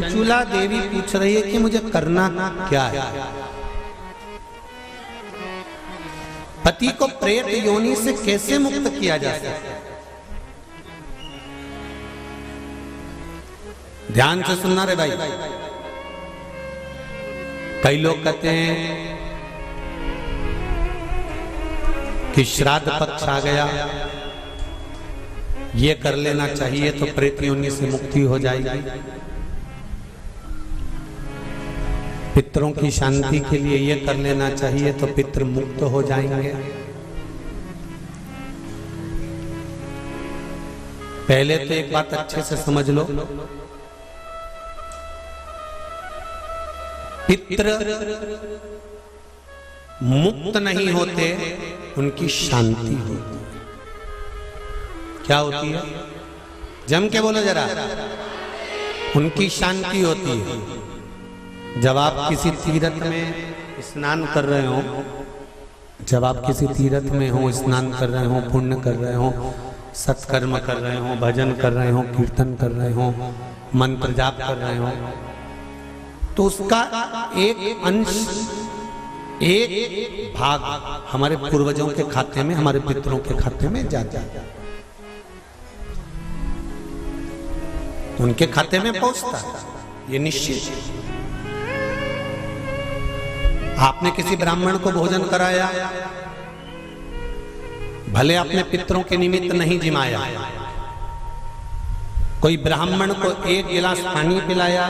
चंचुला देवी पूछ रही है कि मुझे करना क्या है। पति को प्रेत योनि से कैसे मुक्त किया जा सकता है? ध्यान से सुनना रे भाई। कई लोग कहते हैं कि श्राद्ध पक्ष आ गया, ये कर लेना चाहिए तो प्रेत योनि से मुक्ति हो जाएगी। पितरों की शांति के लिए ये कर लेना चाहिए तो पितृ मुक्त हो जाएंगे। पहले तो एक बात अच्छे से समझ लो, पितृ मुक्त नहीं होते, उनकी शांति होती। क्या होती है? जम के बोलो जरा। उनकी शांति होती है। जब आप किसी तीर्थ में स्नान कर रहे हो, जब आप किसी तीर्थ में हो, स्नान कर रहे हो, पुण्य कर रहे हो, सत्कर्म कर रहे हो, भजन कर रहे हो, कीर्तन कर रहे हो, मंत्र जाप कर रहे हो, तो उसका एक अंश, एक भाग हमारे पूर्वजों के खाते में, हमारे पितरों के खाते में जाता है, उनके खाते में पहुंचता है। ये निश्चित। आपने किसी ब्राह्मण को भोजन कराया, भले आपने पितरों के निमित्त नहीं जिमाया, कोई ब्राह्मण को एक गिलास पानी पिलाया,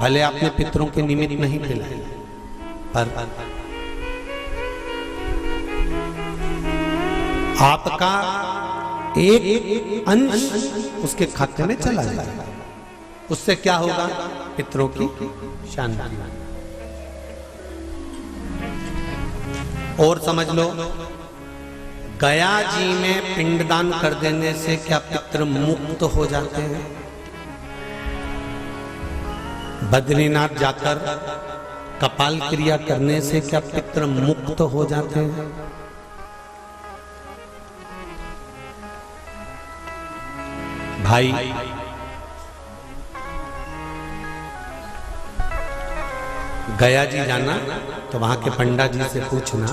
भले आपने पितरों के निमित्त नहीं पिलाया, पर आपका एक अंश उसके खाते में चला जाएगा। उससे क्या होगा? पितरों की शांति। और समझ लो, गया जी में पिंडदान कर देने से क्या पितृ मुक्त हो जाते हैं? बद्रीनाथ जाकर कपाल क्रिया करने से क्या पितृ मुक्त हो जाते हैं? भाई, गया जी जाना तो वहां के पंडा जी से पूछना,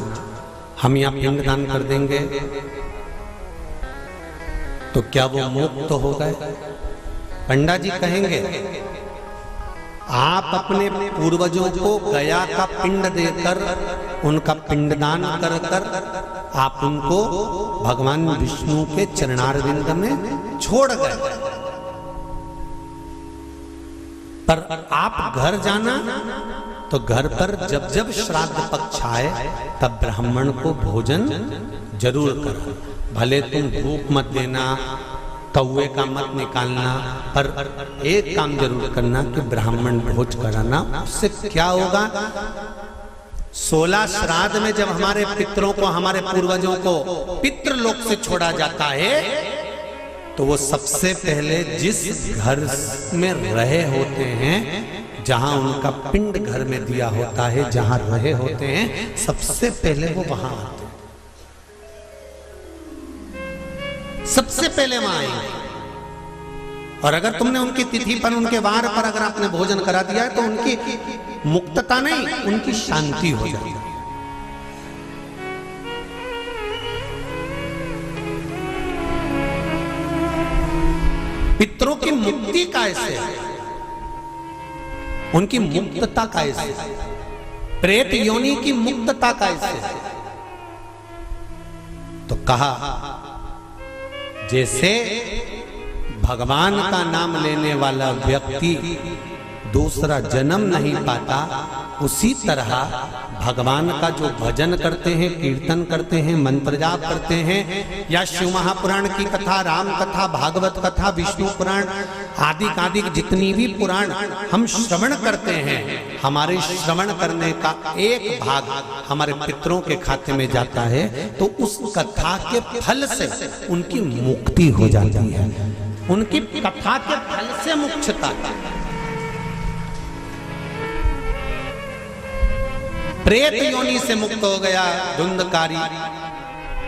हम यहाँ पिंडदान कर देंगे तो क्या वो मुक्त हो गए? पंडा जी कहेंगे, आप अपने पूर्वजों को गया का पिंड देकर, उनका पिंडदान कर कर आप उनको भगवान विष्णु के चरणारविंद में छोड़ गए। पर आप घर जाना तो घर पर जब जब श्राद्ध पक्ष आए तब ब्राह्मण को भोजन जरूर करो। भले तुम भूख मत देना, कौवे का मत निकालना, पर एक काम जरूर करना कि ब्राह्मण भोज कराना। उससे क्या होगा? 16 श्राद्ध में जब हमारे पितरों को, हमारे पूर्वजों को पितृलोक से छोड़ा जाता है, तो वो सबसे पहले जिस घर में रहे होते हैं, जहां उनका पिंड घर में दिया होता है, जहां रहे होते हैं, सबसे पहले वो वहां आते हैं, सबसे पहले वहां आएंगे। और अगर तुमने उनकी तिथि पर, उनके वार पर अगर आपने भोजन करा दिया है, तो उनकी मुक्तता नहीं, उनकी शांति हो जाती है। पितरों की मुक्ति कैसे? उनकी मुक्तता कैसे? प्रेत योनि की मुक्तता कैसे? तो कहा, जैसे भगवान का नाम लेने वाला व्यक्ति दूसरा जन्म नहीं पाता, उसी तरह भगवान का जो भजन करते हैं, कीर्तन करते हैं, मंत्र जाप करते हैं, या शिव महापुराण की कथा, राम कथा, भागवत कथा, विष्णु पुराण आदि आदि जितनी भी पुराण हम श्रवण करते हैं, हमारे श्रवण करने का एक भाग हमारे पितरों के खाते में जाता है, तो उस कथा के फल से उनकी मुक्ति हो जाती है। उनकी कथा के फल से मुक्तता। प्रेत योनि से मुक्त हो गया धुंधकारी,